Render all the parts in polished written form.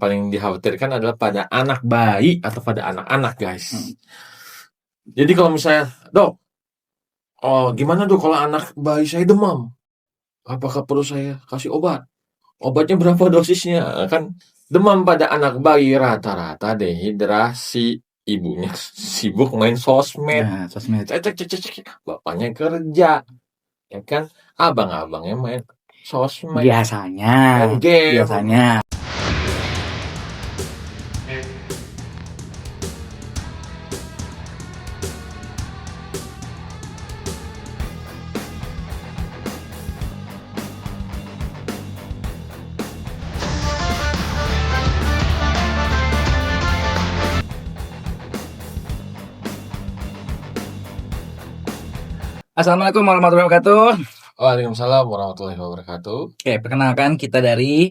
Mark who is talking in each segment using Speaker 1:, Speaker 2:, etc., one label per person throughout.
Speaker 1: paling dikhawatirkan adalah pada anak bayi atau pada anak-anak, guys. Jadi kalau misalnya, "Dok, gimana dok kalau anak bayi saya demam? Apakah perlu saya kasih obat? Obatnya berapa dosisnya?" Kan demam pada anak bayi rata-rata dehidrasi, ibunya sibuk main sosmed,
Speaker 2: Nah, sosmed.
Speaker 1: bapaknya kerja, ya kan, abang-abangnya main sosmed,
Speaker 2: Biasanya. Assalamualaikum warahmatullahi wabarakatuh.
Speaker 1: Waalaikumsalam warahmatullahi wabarakatuh.
Speaker 2: Oke, perkenalkan kita dari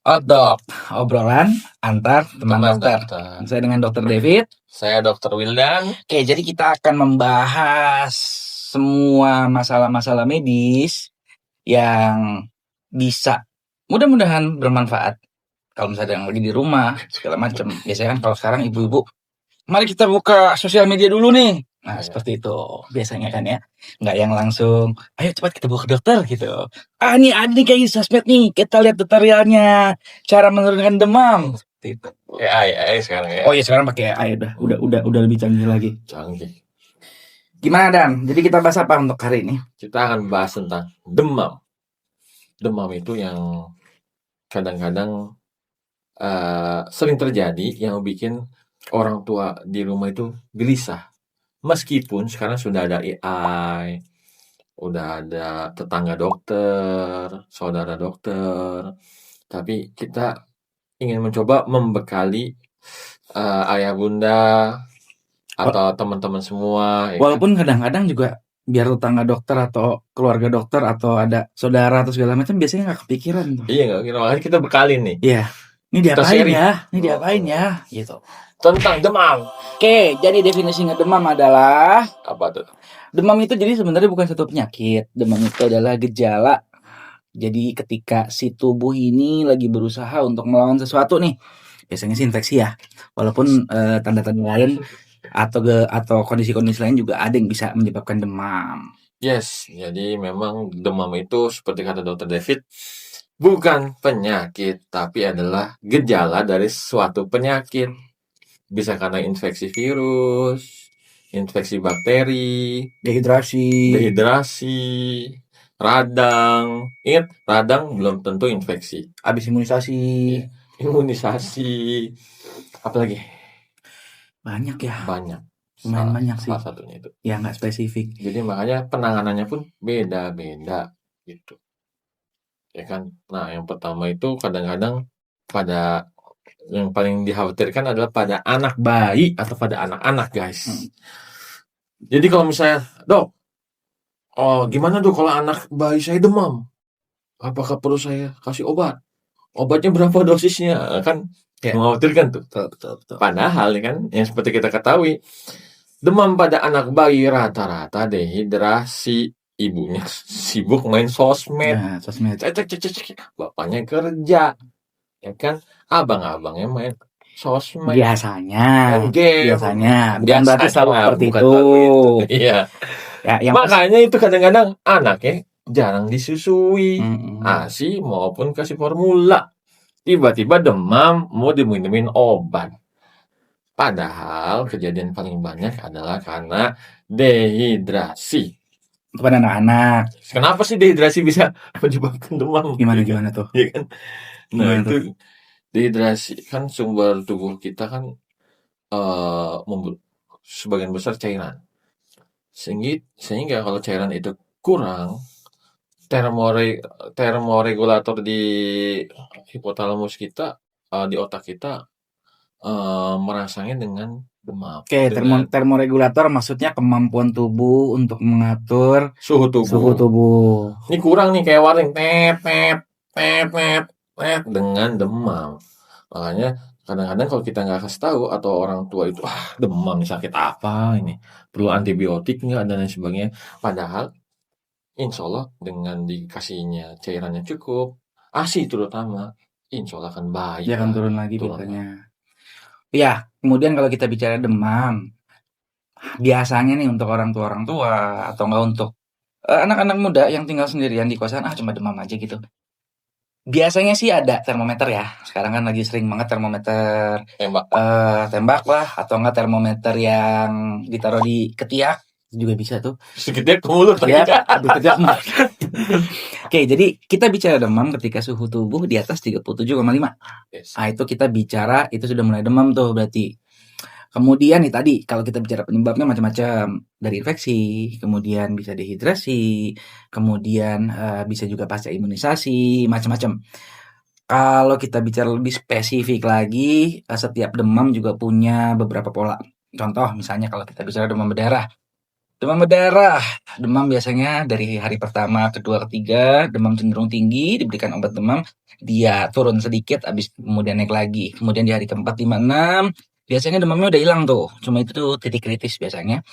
Speaker 2: Outdoc, obrolan antar teman dokter. Saya dengan Dr. David.
Speaker 1: Saya Dr. Wildan.
Speaker 2: Oke, jadi kita akan membahas semua masalah-masalah medis yang bisa mudah-mudahan bermanfaat kalau misalnya yang lagi di rumah segala macam. Biasanya kan kalau sekarang ibu-ibu, mari kita buka sosial media dulu nih. Nah, seperti itu biasanya kan ya. Nggak yang langsung, ayo cepat kita bawa ke dokter gitu. Ini ada nih kayak sosmed nih, kita lihat tutorialnya cara menurunkan demam. Seperti itu.
Speaker 1: AI sekarang ya.
Speaker 2: Oh iya, sekarang pakai AI udah lebih canggih lagi.
Speaker 1: Canggih.
Speaker 2: Gimana Dan? Jadi kita bahas apa untuk hari ini?
Speaker 1: Kita akan bahas tentang demam. Demam itu yang kadang-kadang sering terjadi yang bikin orang tua di rumah itu gelisah. Meskipun sekarang sudah ada AI, udah ada tetangga dokter, saudara dokter, tapi kita ingin mencoba membekali ayah bunda atau teman-teman semua.
Speaker 2: Walaupun kadang-kadang juga biar tetangga dokter atau keluarga dokter atau ada saudara atau segala macam biasanya nggak kepikiran tuh.
Speaker 1: Iya, nggak kira, makanya kita bekalin nih.
Speaker 2: Iya. Ini diapain ya? Gitu.
Speaker 1: Tentang demam.
Speaker 2: Oke, jadi definisinya demam adalah
Speaker 1: Apa tuh?
Speaker 2: Demam itu jadi sebenarnya bukan satu penyakit. Demam itu adalah gejala. Jadi ketika si tubuh ini lagi berusaha untuk melawan sesuatu nih. Biasanya sih infeksi ya. Walaupun tanda-tanda lain atau kondisi-kondisi lain juga ada yang bisa menyebabkan demam.
Speaker 1: Yes, jadi memang demam itu seperti kata Dr. David, bukan penyakit, tapi adalah gejala dari suatu penyakit. Bisa karena infeksi virus, infeksi bakteri, dehidrasi, radang. Ingat, radang belum tentu infeksi.
Speaker 2: Habis imunisasi.
Speaker 1: Apalagi?
Speaker 2: Banyak ya.
Speaker 1: Banyak.
Speaker 2: Lumayan banyak sih.
Speaker 1: Salah satunya itu.
Speaker 2: Ya nggak spesifik.
Speaker 1: Jadi makanya penanganannya pun beda-beda gitu. Ya kan. Nah, yang pertama itu kadang-kadang pada yang paling dikhawatirkan adalah pada anak bayi atau pada anak-anak, guys. Jadi kalau misalnya, "Dok, gimana dok kalau anak bayi saya demam? Apakah perlu saya kasih obat? Obatnya berapa dosisnya?" Kan mengkhawatirkan tuh. Betul. Padahal kan yang seperti kita ketahui, demam pada anak bayi rata-rata dehidrasi, ibunya sibuk main sosmed.
Speaker 2: Nah, sosmed.
Speaker 1: Bapaknya kerja, ya kan, abang-abangnya main sosmed.
Speaker 2: Biasanya. Bukan berarti selalu seperti itu.
Speaker 1: Iya. Ya, makanya itu kadang-kadang anaknya jarang disusui, ASI maupun kasih formula. Tiba-tiba demam, mau diminumin obat. Padahal kejadian paling banyak adalah karena dehidrasi.
Speaker 2: Kepada anak-anak.
Speaker 1: Kenapa sih dehidrasi bisa menyebabkan demam?
Speaker 2: Gimana tuh?
Speaker 1: Ya kan? Nah, itu dehidrasi kan sumber tubuh kita kan sebagian besar cairan. Sehingga kalau cairan itu kurang, termoregulator di hipotalamus kita, di otak kita merangsangnya dengan demam.
Speaker 2: Oke, termoregulator maksudnya kemampuan tubuh untuk mengatur suhu tubuh.
Speaker 1: Ini kurang nih, kayak warning tet dengan demam. Makanya kadang-kadang kalau kita nggak kasih tahu atau orang tua itu demam, sakit apa ini, perlu antibiotik nggak dan lain sebagainya. Padahal insya Allah dengan dikasihnya cairannya cukup, ASI terutama, insya Allah akan baik
Speaker 2: Dia akan
Speaker 1: lah.
Speaker 2: turun lagi
Speaker 1: Turun.
Speaker 2: bebannya. Ya, kemudian kalau kita bicara demam, biasanya nih untuk orang tua atau enggak untuk anak-anak muda yang tinggal sendirian di kosan, cuma demam aja gitu. Biasanya sih ada termometer ya. Sekarang kan lagi sering banget termometer
Speaker 1: Tembak.
Speaker 2: tembak lah, atau enggak termometer yang ditaruh di ketiak juga bisa tuh.
Speaker 1: Segede ke mulut
Speaker 2: Ya,
Speaker 1: lagi.
Speaker 2: di ketiak. Oke, jadi kita bicara demam ketika suhu tubuh di atas 37,5.
Speaker 1: Yes.
Speaker 2: Nah, itu kita bicara itu sudah mulai demam tuh berarti. Kemudian nih tadi kalau kita bicara penyebabnya macam-macam, dari infeksi, kemudian bisa dehidrasi, kemudian bisa juga pasca imunisasi, macam-macam. Kalau kita bicara lebih spesifik lagi, setiap demam juga punya beberapa pola. Contoh misalnya kalau kita bicara demam berdarah. Demam biasanya dari hari pertama, kedua, ketiga, demam cenderung tinggi, diberikan obat demam, dia turun sedikit, habis kemudian naik lagi. Kemudian di hari keempat, 5, 6, biasanya demamnya udah hilang tuh, cuma itu tuh titik kritis biasanya.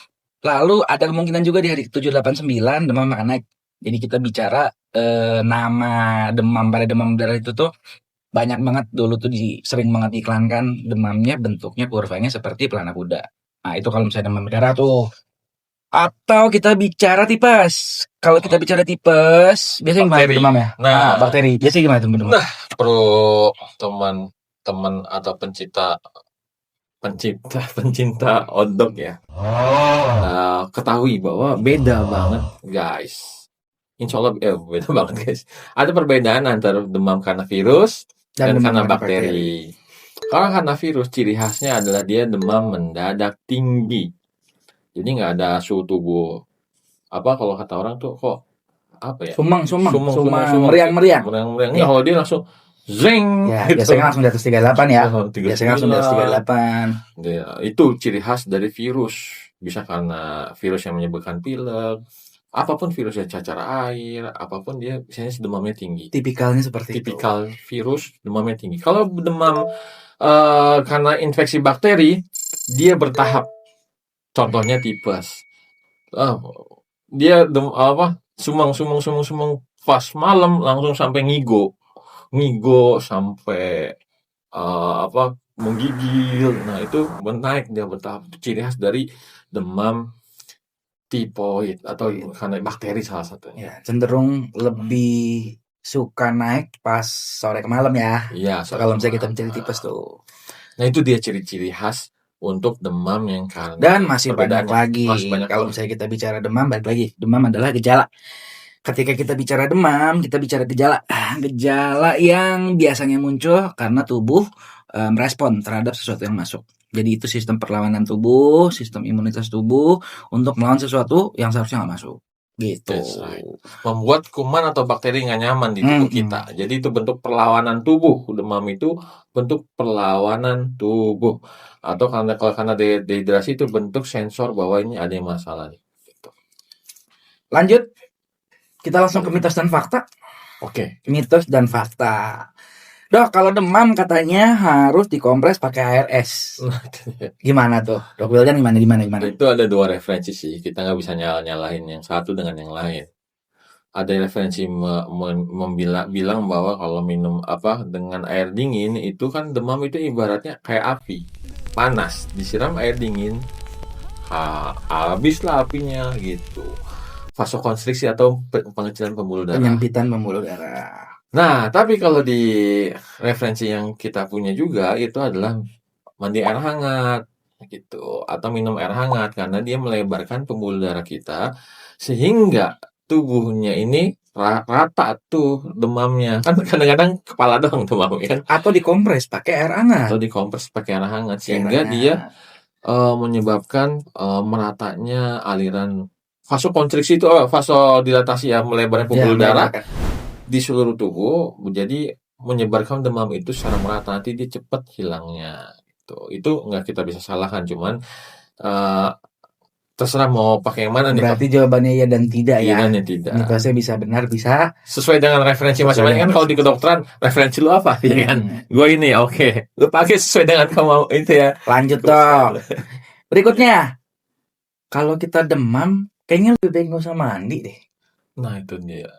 Speaker 2: Lalu ada kemungkinan juga di hari 7, 8, 9 demam akan naik. Jadi kita bicara nama demam pada demam berdarah itu tuh banyak banget dulu tuh sering banget diiklankan demamnya bentuknya kurvanya seperti pelana kuda. Nah itu kalau misalnya demam berdarah tuh. Atau kita bicara tipes. Kalau kita bicara tipes, biasanya gimana
Speaker 1: Bakteri.
Speaker 2: demam ya?
Speaker 1: Nah.
Speaker 2: Bakteri. Biasanya gimana tuh demam?
Speaker 1: Nah, perlu teman-teman atau pencinta hotdog ya. Ketahui bahwa beda banget, guys. Insya Allah beda banget, guys. Ada perbedaan antara demam karena virus dan karena bakteri. Kalau karena virus, ciri khasnya adalah dia demam mendadak tinggi. Jadi nggak ada suhu tubuh. Apa kalau kata orang tuh kok apa ya?
Speaker 2: Sumang,
Speaker 1: meriang.
Speaker 2: Iya.
Speaker 1: Kalau dia langsung zeng.
Speaker 2: Ya,
Speaker 1: gitu.
Speaker 2: biasanya langsung di atas 38 ya.
Speaker 1: Oh,
Speaker 2: Biasanya langsung di atas 38.
Speaker 1: Ya, itu ciri khas dari virus. Bisa karena virus yang menyebabkan pilek, apapun virusnya, cacar air, apapun dia biasanya demamnya tinggi.
Speaker 2: Tipikalnya seperti itu.
Speaker 1: Tipikal virus demamnya tinggi. Kalau demam karena infeksi bakteri, dia bertahap. Contohnya tipes. Dia sumang pas malam langsung sampai ngigo sampai menggigil. Nah itu naik dia bertahap. Itu ciri khas dari demam tipoid atau karena bakteri salah satunya.
Speaker 2: Ya, cenderung lebih suka naik pas sore ke malam ya.
Speaker 1: Iya.
Speaker 2: Kalau misalnya kita mencari tipes tuh.
Speaker 1: Nah itu dia ciri-ciri khas untuk demam yang karena
Speaker 2: dan masih banyak lagi. Kalau misalnya kita bicara demam, balik lagi. Demam adalah gejala. Ketika kita bicara demam, kita bicara gejala. Gejala yang biasanya muncul karena tubuh merespon terhadap sesuatu yang masuk. Jadi itu sistem perlawanan tubuh, sistem imunitas tubuh untuk melawan sesuatu yang seharusnya nggak masuk. Gitu.
Speaker 1: Right. Membuat kuman atau bakteri nggak nyaman di tubuh kita. Jadi itu bentuk perlawanan tubuh. Demam itu bentuk perlawanan tubuh. Atau karena dehidrasi itu bentuk sensor bahwa ini ada yang masalah. Gitu.
Speaker 2: Lanjut. Kita langsung ke mitos dan fakta.
Speaker 1: Oke.
Speaker 2: Mitos dan fakta. Dok, kalau demam katanya harus dikompres pakai ARS. Gimana tuh? Dok Wildan gimana?
Speaker 1: Itu ada dua referensi sih. Kita nggak bisa nyalahin yang satu dengan yang lain. Ada referensi bilang bahwa kalau minum dengan air dingin itu kan demam itu ibaratnya kayak api. Panas, disiram air dingin, habislah apinya gitu. Vasokonstriksi atau pengecilan pembuluh darah.
Speaker 2: Penyempitan pembuluh darah.
Speaker 1: Nah, tapi kalau di referensi yang kita punya juga itu adalah mandi air hangat gitu atau minum air hangat karena dia melebarkan pembuluh darah kita sehingga tubuhnya ini rata tuh demamnya. Kan kadang-kadang kepala doang demamnya kan.
Speaker 2: Atau dikompres pakai air hangat.
Speaker 1: Sehingga dia menyebabkan meratanya aliran vasokonstriksi itu vasodilatasi yang melebarnya pembuluh darah di seluruh tubuh, jadi menyebarkan demam itu secara merata, nanti dia cepat hilangnya. Itu nggak kita bisa salahkan, cuman terserah mau pakai yang mana nih.
Speaker 2: Berarti jawabannya ya dan tidak ya.
Speaker 1: Iya dan tidak.
Speaker 2: Mitosnya bisa benar, bisa
Speaker 1: sesuai dengan referensi masing-masing kan. Kalau di kedokteran referensi lu apa ya kan? Gua ini oke. Lu pakai sesuai dengan kamu itu ya.
Speaker 2: Lanjut dong. Berikutnya, kalau kita demam, kayaknya lebih baik nggak usah mandi deh.
Speaker 1: Nah itu dia.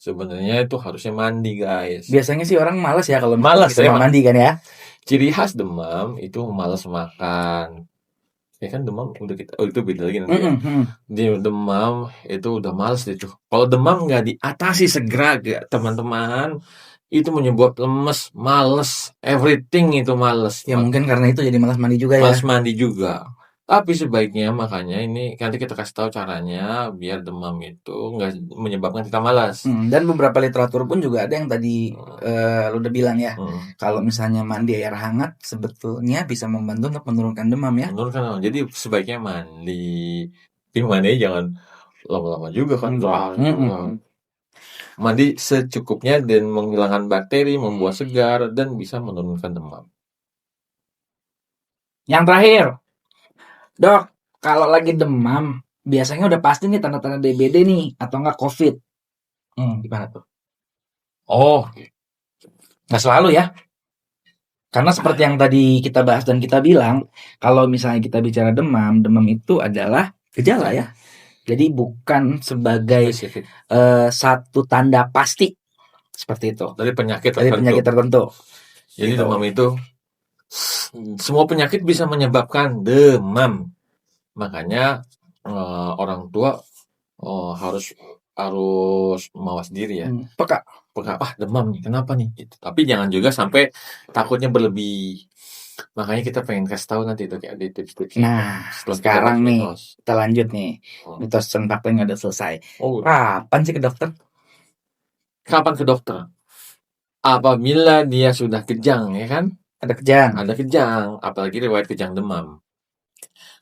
Speaker 1: Sebenarnya itu harusnya mandi, guys.
Speaker 2: Biasanya sih orang malas ya kalau
Speaker 1: Malas
Speaker 2: sama
Speaker 1: emang.
Speaker 2: mandi kan ya.
Speaker 1: Ciri khas demam itu malas makan. Ya kan demam udah kita itu beda lagi nanti ya. Demam itu udah males itu. Kalau demam nggak diatasi segera teman-teman, itu menyebabkan lemes, males, everything itu males.
Speaker 2: Ya mungkin karena itu jadi malas mandi juga ya.
Speaker 1: Males mandi juga. Tapi sebaiknya makanya ini nanti kita kasih tahu caranya biar demam itu nggak menyebabkan kita malas.
Speaker 2: Dan beberapa literatur pun juga ada yang tadi lu udah bilang ya. Kalau misalnya mandi air hangat sebetulnya bisa membantu untuk menurunkan demam ya.
Speaker 1: Menurunkan demam. Jadi sebaiknya mandi. Tapi mandi jangan lama-lama juga kan. Mandi secukupnya dan menghilangkan bakteri, membuat segar dan bisa menurunkan demam.
Speaker 2: Yang terakhir, Dok, kalau lagi demam, biasanya udah pasti nih tanda-tanda DBD nih atau enggak COVID. Gimana tuh?
Speaker 1: Oh,
Speaker 2: nggak selalu ya. Karena seperti yang tadi kita bahas dan kita bilang, kalau misalnya kita bicara demam itu adalah gejala ya. Jadi bukan sebagai satu tanda pasti seperti itu.
Speaker 1: Dari penyakit
Speaker 2: tertentu.
Speaker 1: Jadi gitu. Demam itu semua penyakit bisa menyebabkan demam. Makanya orang tua harus mawas diri ya.
Speaker 2: Peka,
Speaker 1: demam nih, kenapa nih? Gitu. Tapi jangan juga sampai takutnya berlebih. Makanya kita pengen kasih tahu nanti itu kayak di tips-tips.
Speaker 2: Nah, sekarang nih kita lanjut nih. Mitos dan faktanya udah selesai. Kapan sih ke dokter?
Speaker 1: Kapan ke dokter? Apabila dia sudah kejang, ya kan?
Speaker 2: Ada kejang,
Speaker 1: apalagi riwayat kejang demam.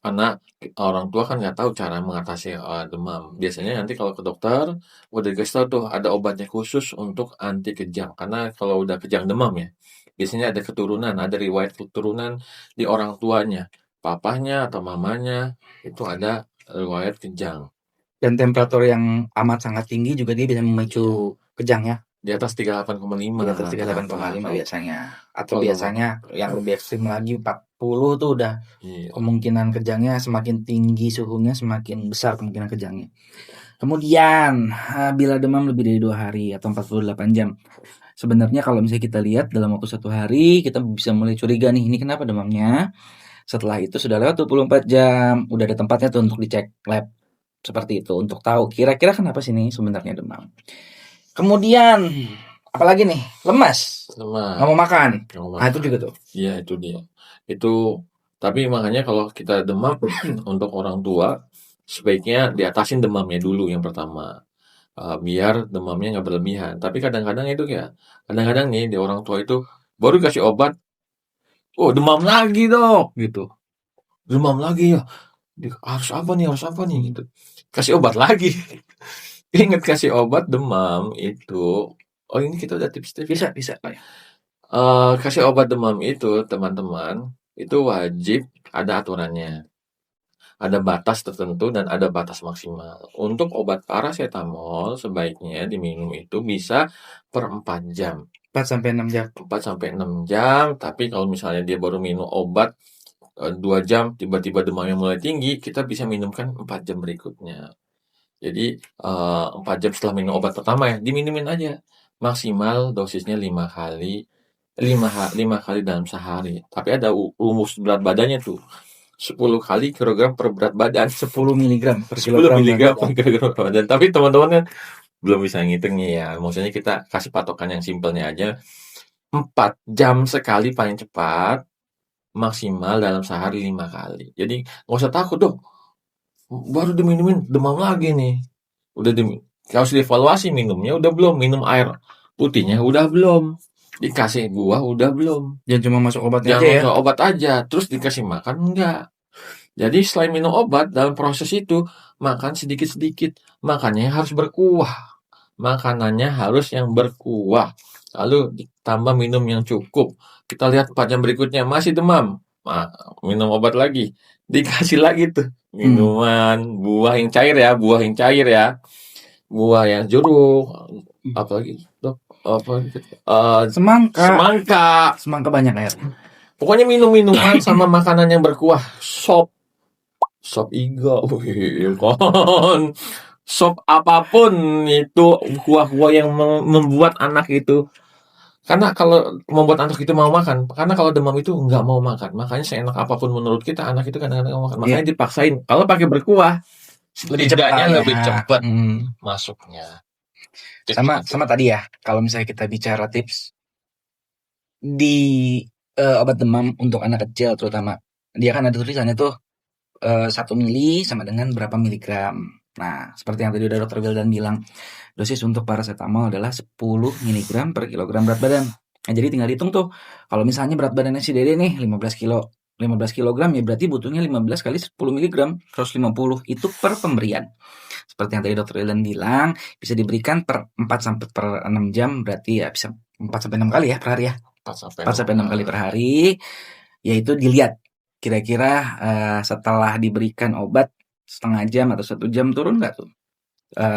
Speaker 1: Karena orang tua kan nggak tahu cara mengatasi demam. Biasanya nanti kalau ke dokter udah dikasih tahu tuh ada obatnya khusus untuk anti kejang. Karena kalau udah kejang demam ya, biasanya ada keturunan, ada riwayat keturunan di orang tuanya, papahnya atau mamanya itu ada riwayat kejang.
Speaker 2: Dan temperatur yang amat sangat tinggi juga dia bisa memicu kejang ya.
Speaker 1: Di atas 38,5.
Speaker 2: Di atas 38,5 biasanya. Atau biasanya yang lebih ekstrim lagi 40 tuh udah kemungkinan kejangnya semakin tinggi, suhunya semakin besar kemungkinan kejangnya. Kemudian bila demam lebih dari 2 hari atau 48 jam, sebenarnya kalau misalnya kita lihat dalam waktu 1 hari kita bisa mulai curiga nih, ini kenapa demamnya. Setelah itu sudah lewat 24 jam, udah ada tempatnya tuh untuk dicek lab seperti itu untuk tahu kira-kira kenapa sih nih sebenarnya demam. Kemudian apalagi nih, lemas, nggak mau makan. Nah itu juga tuh.
Speaker 1: Iya itu dia. Itu tapi makanya kalau kita demam untuk orang tua sebaiknya diatasin demamnya dulu yang pertama. Biar demamnya nggak berlebihan. Tapi kadang-kadang itu ya, kadang-kadang nih di orang tua itu baru kasih obat, demam lagi dok, gitu. Demam lagi ya, harus apa nih gitu. Kasih obat lagi. Ingat kasih obat demam itu. Oh ini kita udah tips-tips.
Speaker 2: Bisa.
Speaker 1: Kasih obat demam itu teman-teman itu wajib ada aturannya. Ada batas tertentu dan ada batas maksimal. Untuk obat paracetamol sebaiknya diminum itu bisa per 4 jam.
Speaker 2: 4-6 jam.
Speaker 1: 4-6 jam, tapi kalau misalnya dia baru minum obat 2 jam, tiba-tiba demamnya mulai tinggi, kita bisa minumkan 4 jam berikutnya. Jadi 4 jam setelah minum obat pertama ya, diminumin aja. Maksimal dosisnya 5 kali dalam sehari. Tapi ada rumus berat badannya tuh. 10 kali kilogram per berat badan.
Speaker 2: 10 mg per
Speaker 1: 10 mg per kilogram per badan. Tapi teman-teman kan belum bisa ngitungnya ya. Maksudnya kita kasih patokan yang simpelnya aja. 4 jam sekali paling cepat. Maksimal dalam sehari 5 kali. Jadi nggak usah takut dong. Baru diminumin demam lagi nih. Harus dievaluasi minumnya udah belum, minum air putihnya udah belum, dikasih buah udah belum.
Speaker 2: Jangan cuma masuk obat aja ya.
Speaker 1: Obat aja, terus dikasih makan enggak. Jadi selain minum obat dalam proses itu makan sedikit-sedikit, makannya harus berkuah. Makanannya harus yang berkuah. Lalu ditambah minum yang cukup. Kita lihat 4 jam berikutnya masih demam. Minum obat lagi. Dikasih lagi tuh minuman buah yang cair ya. Buah yang jeruk. Apalagi dok?
Speaker 2: Semangka banyak air.
Speaker 1: Pokoknya minum-minuman sama makanan yang berkuah. Sop iga. Kan. sop apapun itu kuah-kuah yang membuat anak itu, karena kalau membuat anak itu mau makan, karena kalau demam itu nggak mau makan, makanya seenak apapun menurut kita anak itu kadang-kadang nggak makan, makanya dipaksain kalau pakai berkuah
Speaker 2: Lebih cepat
Speaker 1: setidaknya lebih
Speaker 2: ya.
Speaker 1: cepat masuknya.
Speaker 2: Sama tadi ya, kalau misalnya kita bicara tips di obat demam untuk anak kecil terutama, dia kan ada tulisannya tuh 1 mili sama dengan berapa miligram. Nah, seperti yang tadi udah Dokter Wildan bilang, dosis untuk paracetamol adalah 10 miligram per kilogram berat badan. Nah, jadi tinggal hitung tuh, kalau misalnya berat badannya si Dede nih 15 kilogram ya berarti butuhnya 15 kali 10 miligram, 150 itu per pemberian. Seperti yang tadi Dokter Wildan bilang, bisa diberikan per 4 sampai per 6 jam, berarti ya bisa 4 sampai 6 kali ya per hari ya. 4 sampai 6 kali per hari, yaitu dilihat kira-kira setelah diberikan obat setengah jam atau 1 jam turun nggak tuh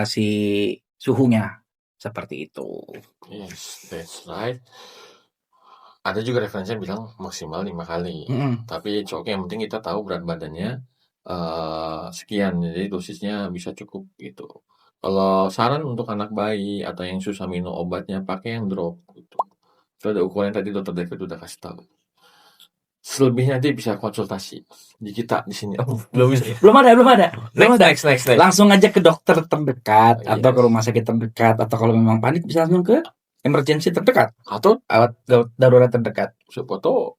Speaker 2: si suhunya, seperti itu.
Speaker 1: Yes, that's right. Ada juga referensi yang bilang maksimal 5 kali. Tapi oke, yang penting kita tahu berat badannya sekian, jadi dosisnya bisa cukup gitu. Kalau saran untuk anak bayi atau yang susah minum obatnya, pakai yang drop gitu. Itu ada ukuran tadi Dokter David udah kasih tahu. Selebihnya nanti bisa konsultasi di kita di sini.
Speaker 2: Belum ada.
Speaker 1: Next.
Speaker 2: Langsung aja ke dokter terdekat atau ke rumah sakit terdekat, atau kalau memang panik bisa langsung ke emergency terdekat
Speaker 1: atau
Speaker 2: darurat terdekat.
Speaker 1: Siapa tuh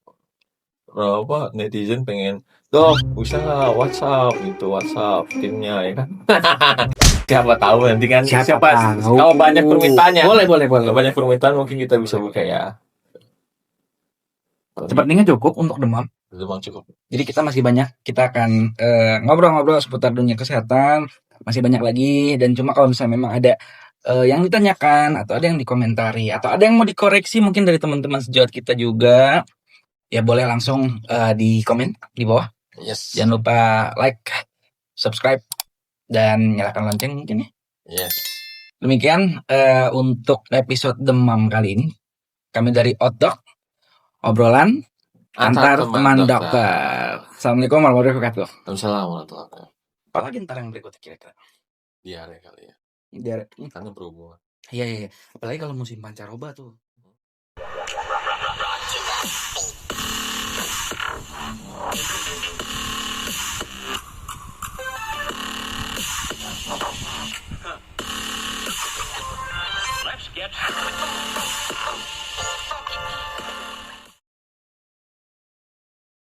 Speaker 1: netizen pengen, dok bisa nggak WhatsApp timnya ya kan. Siapa tahu nanti kan, siapa tahu. Kalau banyak permintaannya,
Speaker 2: boleh.
Speaker 1: Kalau banyak permintaan mungkin kita bisa buka ya.
Speaker 2: Sepertinya cukup untuk demam
Speaker 1: cukup.
Speaker 2: Jadi kita masih banyak, kita akan ngobrol-ngobrol seputar dunia kesehatan, masih banyak lagi. Dan cuma kalau misalnya memang ada yang ditanyakan atau ada yang dikomentari atau ada yang mau dikoreksi mungkin dari teman-teman sejawat kita juga, ya boleh langsung di komen di bawah.
Speaker 1: Yes.
Speaker 2: Jangan lupa like, subscribe, dan nyalakan lonceng mungkin ya.
Speaker 1: Yes.
Speaker 2: Demikian untuk episode demam kali ini. Kami dari Otdok, obrolan antar teman dokter. Assalamualaikum warahmatullahi wabarakatuh.
Speaker 1: Waalaikumsalam warahmatullahi wabarakatuh.
Speaker 2: Apalagi ntar yang berikutnya kira-kira?
Speaker 1: Diare kali ya.
Speaker 2: Diare.
Speaker 1: Karena berhubungan.
Speaker 2: Iya. Apalagi kalau musim pancaroba tuh.